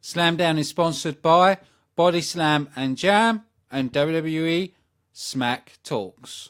Slamdown is sponsored by BODYSLAM and Jam and WWE Smack Talks.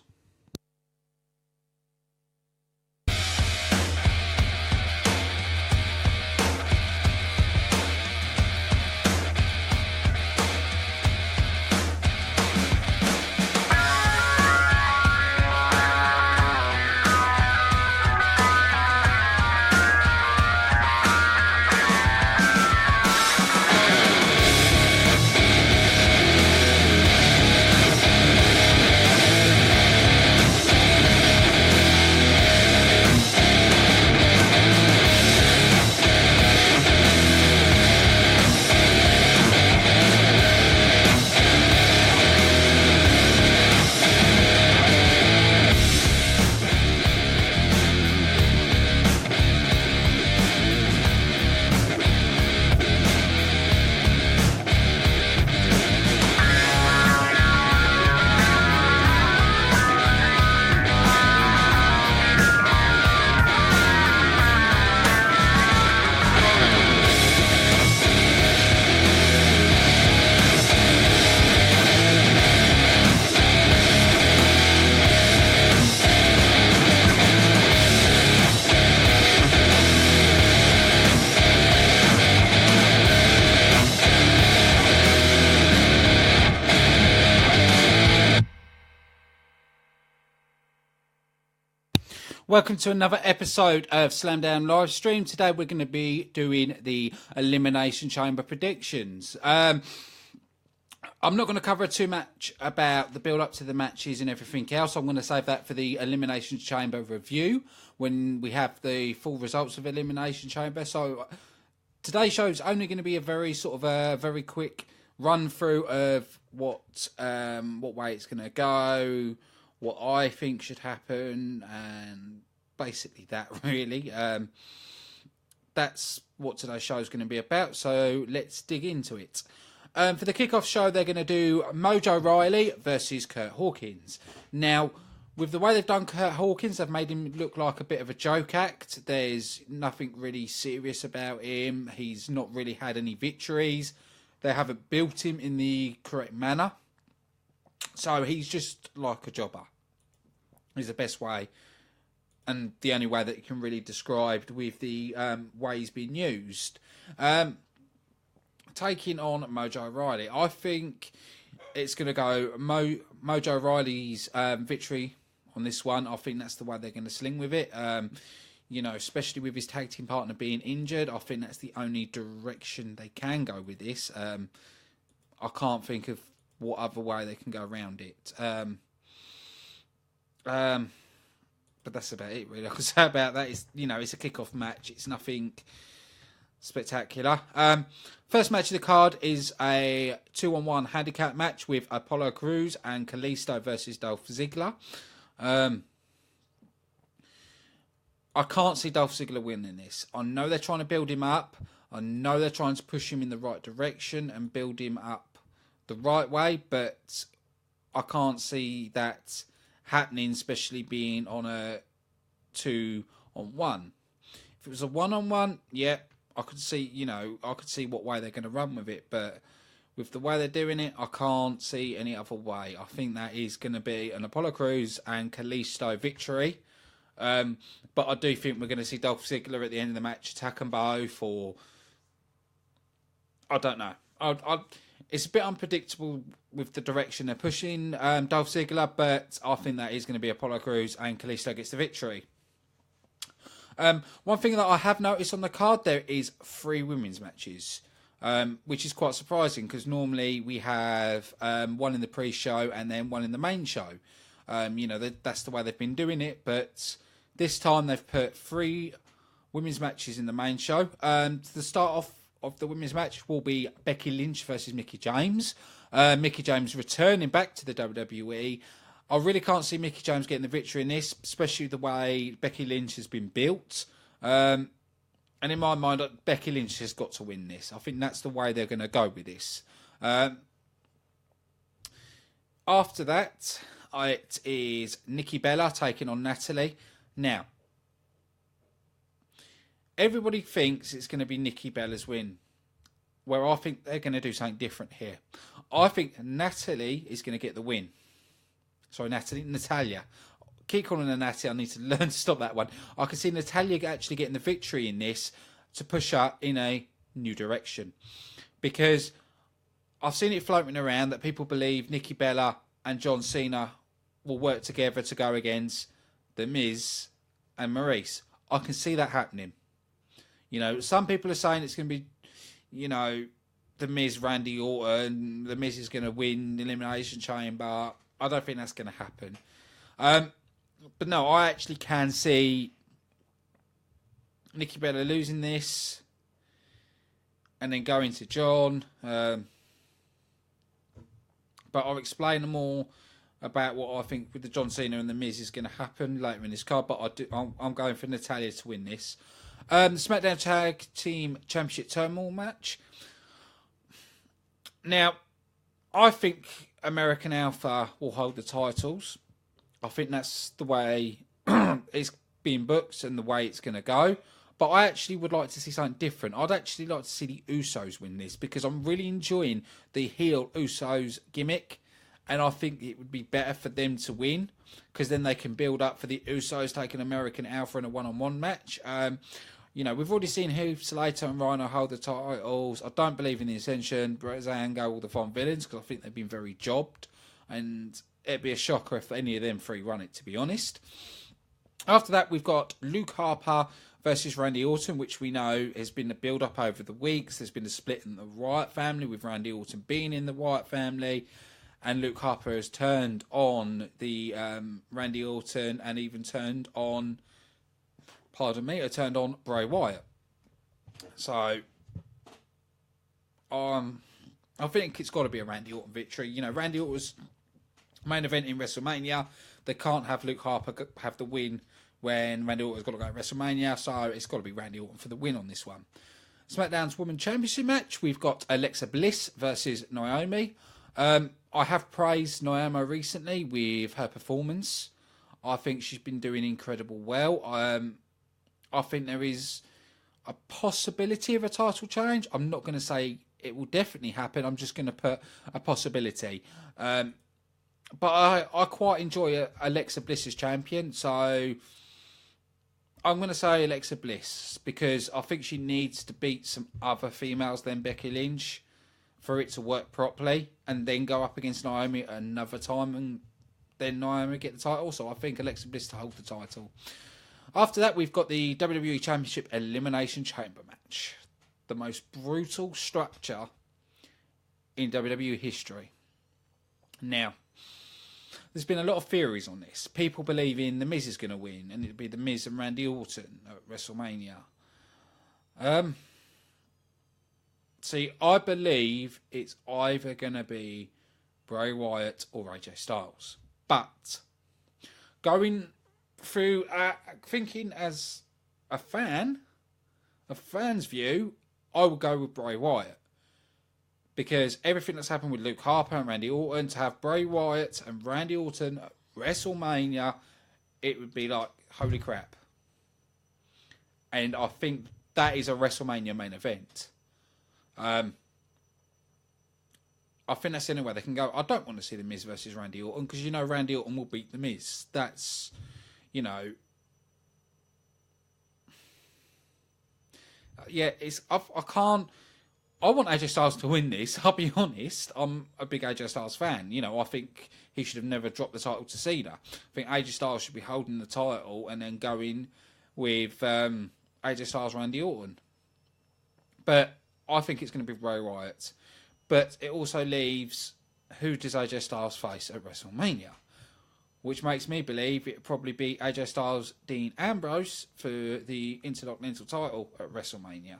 Welcome to another episode of Slamdown live stream. Today we're going to be doing the Elimination Chamber predictions. I'm not going to cover too much about the build up to the matches and everything else. I'm going to save that for the Elimination Chamber review when we have the full results of Elimination Chamber. So today's show is only going to be a very very quick run through of what way it's going to go, what I think should happen, and basically that really. That's what today's show is going to be about, so let's dig into it. For the kickoff show, they're going to do Mojo Rawley versus Kurt Hawkins. Now, with the way they've done Kurt Hawkins, they've made him look like a bit of a joke act. There's nothing really serious about him. He's not really had any victories. They haven't built him in the correct manner. So he's just like a jobber. Is the best way, and the only way that it can really described with the way he's been used. Taking on Mojo Rawley, I think it's going to go Mojo Rawley's victory on this one. I think that's the way they're going to sling with it. Especially with his tag team partner being injured, I think that's the only direction they can go with this. I can't think of what other way they can go around it. But that's about it, really. I can say about that is, it's a kickoff match. It's nothing spectacular. First match of the card is a 2-on-1 handicap match with Apollo Crews and Kalisto versus Dolph Ziggler. I can't see Dolph Ziggler winning this. I know they're trying to build him up. I know they're trying to push him in the right direction and build him up the right way, but I can't see that happening, especially being on a 2-on-1. If it was a 1-on-1, yeah, I could see, I could see what way they're going to run with it, but with the way they're doing it, I can't see any other way. I think that is going to be an Apollo Crews and Kalisto victory. But I do think we're going to see Dolph Ziggler at the end of the match attack them both, or I don't know. It's a bit unpredictable with the direction they're pushing Dolph Ziggler, but I think that is going to be Apollo Crews and Kalisto gets the victory. One thing that I have noticed on the card, there is 3 women's matches, which is quite surprising because normally we have one in the pre-show and then one in the main show. That's the way they've been doing it, but this time they've put 3 women's matches in the main show. The start off of the women's match will be Becky Lynch versus Mickie James. Mickie James returning back to the WWE. I really can't see Mickie James getting the victory in this, especially the way Becky Lynch has been built. And in my mind, Becky Lynch has got to win this. I think that's the way they're going to go with this. After that, it is Nikki Bella taking on Natalie. Now, everybody thinks it's going to be Nikki Bella's win. where I think they're going to do something different here. I think Natalie is going to get the win. Sorry, Natalia. Keep calling her Natalie. I need to learn to stop that one. I can see Natalia actually getting the victory in this to push her in a new direction. Because I've seen it floating around that people believe Nikki Bella and John Cena will work together to go against The Miz and Maurice. I can see that happening. You know, some people are saying it's going to be, you know, The Miz, Randy Orton. The Miz is going to win the Elimination Chamber. I don't think that's going to happen. But no, I actually can see Nikki Bella losing this and then going to John. But I'll explain more about what I think with the John Cena and the Miz is going to happen later in this card. But I'm going for Natalia to win this. The SmackDown Tag Team Championship Turmoil match. Now, I think American Alpha will hold the titles. I think that's the way it's being booked and the way it's going to go. But I actually would like to see something different. I'd actually like to see the Usos win this because I'm really enjoying the heel Usos gimmick. And I think it would be better for them to win because then they can build up for the Usos taking American Alpha in a one-on-one match. You know, we've already seen Heath Slater and Rhino hold the titles. I don't believe in the Ascension, Bretzango, all the Fun Villains because I think they've been very jobbed. And it'd be a shocker if any of them three run it, to be honest. After that, we've got Luke Harper versus Randy Orton, which we know has been a build-up over the weeks. There's been a split in the Wyatt family, with Randy Orton being in the Wyatt family. And Luke Harper has turned on the Randy Orton and even turned on, turned on Bray Wyatt. So, I think it's got to be a Randy Orton victory. You know, Randy Orton was main event in WrestleMania. They can't have Luke Harper have the win when Randy Orton's got to go to WrestleMania. So, it's got to be Randy Orton for the win on this one. SmackDown's Women's Championship match. We've got Alexa Bliss versus Naomi. I have praised Naomi recently with her performance. I think she's been doing incredible well. I think there is a possibility of a title change. I'm not going to say it will definitely happen. I'm just going to put a possibility. But I quite enjoy Alexa Bliss as champion. So I'm going to say Alexa Bliss because I think she needs to beat some other females than Becky Lynch for it to work properly, and then go up against Naomi another time, and then Naomi get the title. So I think Alexa Bliss to hold the title. After that, we've got the WWE Championship Elimination Chamber match. The most brutal structure in WWE history. Now, there's been a lot of theories on this. People believing The Miz is going to win, and it'll be The Miz and Randy Orton at WrestleMania. See, I believe it's either going to be Bray Wyatt or AJ Styles. But going through thinking as a fan's view, I will go with Bray Wyatt. Because everything that's happened with Luke Harper and Randy Orton, to have Bray Wyatt and Randy Orton at WrestleMania, it would be like, holy crap. And I think that is a WrestleMania main event. I think that's the only way they can go. I don't want to see The Miz versus Randy Orton because you know Randy Orton will beat The Miz. That's, you know, yeah. I can't. I want AJ Styles to win this. I'll be honest. I'm a big AJ Styles fan. You know, I think he should have never dropped the title to Cena. I think AJ Styles should be holding the title and then going with AJ Styles, Randy Orton. But I think it's going to be Bray Wyatt. But it also leaves, who does AJ Styles face at WrestleMania? Which makes me believe it would probably be AJ Styles, Dean Ambrose for the Intercontinental title at WrestleMania.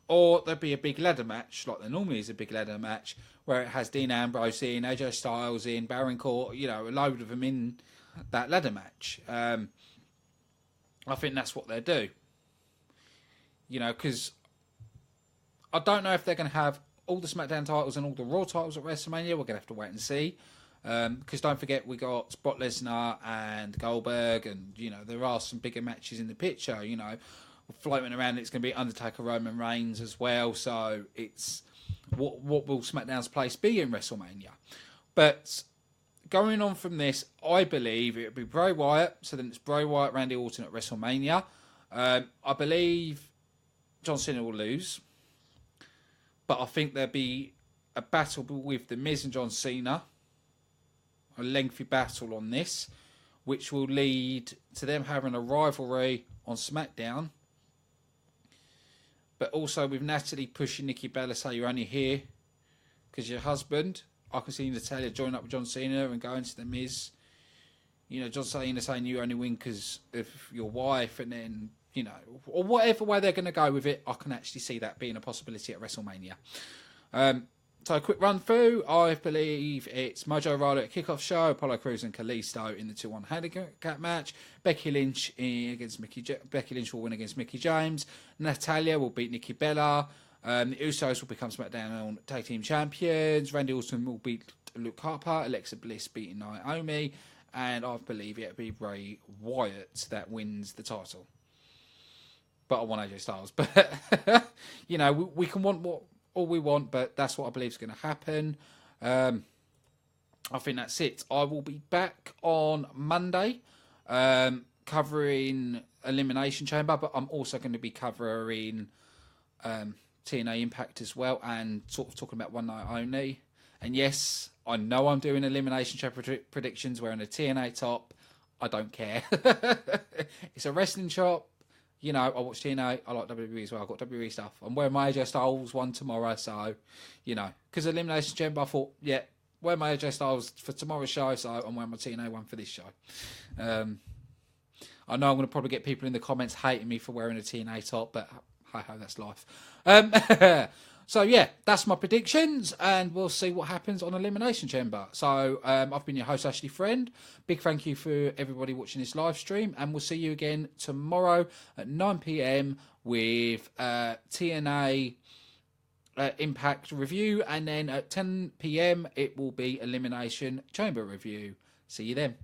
Or there'd be a big ladder match, like there normally is a big ladder match, where it has Dean Ambrose in, AJ Styles in, Baron Corbin, you know, a load of them in that ladder match. I think that's what they'll do. You know, because I don't know if they're going to have all the SmackDown titles and all the Raw titles at WrestleMania. We're going to have to wait and see. Because don't forget, we got Brock Lesnar and Goldberg, and, you know, there are some bigger matches in the picture, you know. Floating around, it's going to be Undertaker, Roman Reigns as well. So it's, what will SmackDown's place be in WrestleMania. But going on from this, I believe it would be Bray Wyatt. So then it's Bray Wyatt, Randy Orton at WrestleMania. I believe John Cena will lose. But I think there'll be a battle with The Miz and John Cena. A lengthy battle on this, which will lead to them having a rivalry on SmackDown. But also with Natalie pushing Nikki Bella, say you're only here because your husband. I can see Natalia join up with John Cena and going to The Miz. You know, John Cena saying you only win because of your wife, and then, you know, or whatever way they're going to go with it, I can actually see that being a possibility at WrestleMania. So a quick run through. I believe it's Mojo Rawley at kickoff show, Apollo Crews and Kalisto in the 2-1 handicap match. Becky Lynch Becky Lynch will win against Mickie James. Natalia will beat Nikki Bella. The Usos will become SmackDown Tag Team Champions. Randy Orton will beat Luke Harper. Alexa Bliss beating Naomi. And I believe it'll be Bray Wyatt that wins the title. But I want AJ Styles. But, you know, we can want all we want, but that's what I believe is going to happen. I think that's it. I will be back on Monday covering Elimination Chamber, but I'm also going to be covering TNA Impact as well, and sort of talking about One Night Only. And yes, I know I'm doing Elimination Chamber predictions wearing a TNA top. I don't care. It's a wrestling shop. You know, I watch TNA. I like WWE as well. I've got WWE stuff. I'm wearing my AJ Styles one tomorrow, so, you know, because Elimination Chamber, I thought, yeah, wear my AJ Styles for tomorrow's show, so I'm wearing my TNA one for this show. I know I'm going to probably get people in the comments hating me for wearing a TNA top, but hi-ho, that's life. So, yeah, that's my predictions, and we'll see what happens on Elimination Chamber. So, I've been your host, Ashley Friend. Big thank you for everybody watching this live stream, and we'll see you again tomorrow at 9 p.m. with TNA Impact review, and then at 10 p.m. it will be Elimination Chamber review. See you then.